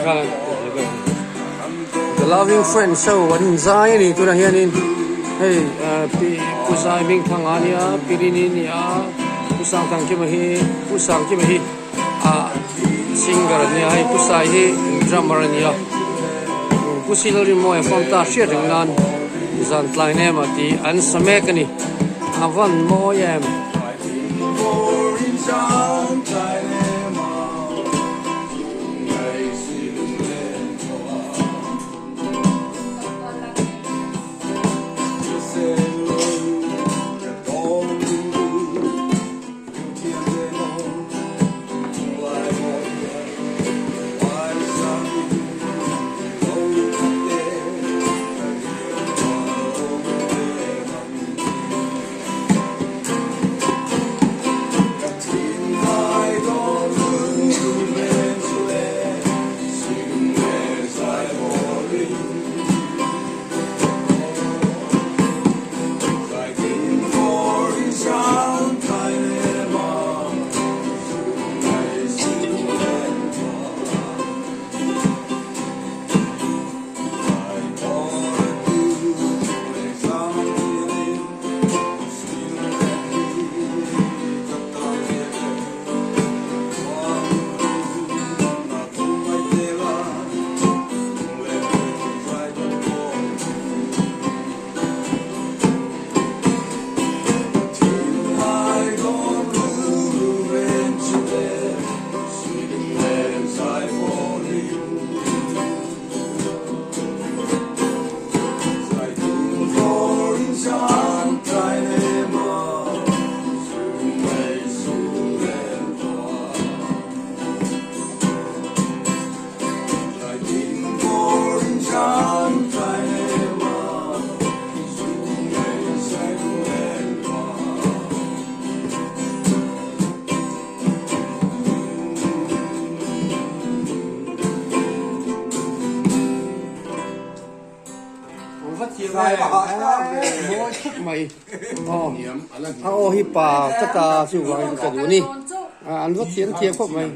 The loving friend so one zai ni tu dah hianin hey pusai ming thang ania pirini ni pusang thang ki mahi singer ni ai pusai hi drummer ni pusil ri mo form ta share nan zan tlainêm ati an samek ni avan mo yem mỗi thức mày hi bà tất cả siêu vàng cái đủ ni ăn vắt thiến thiê khóc mày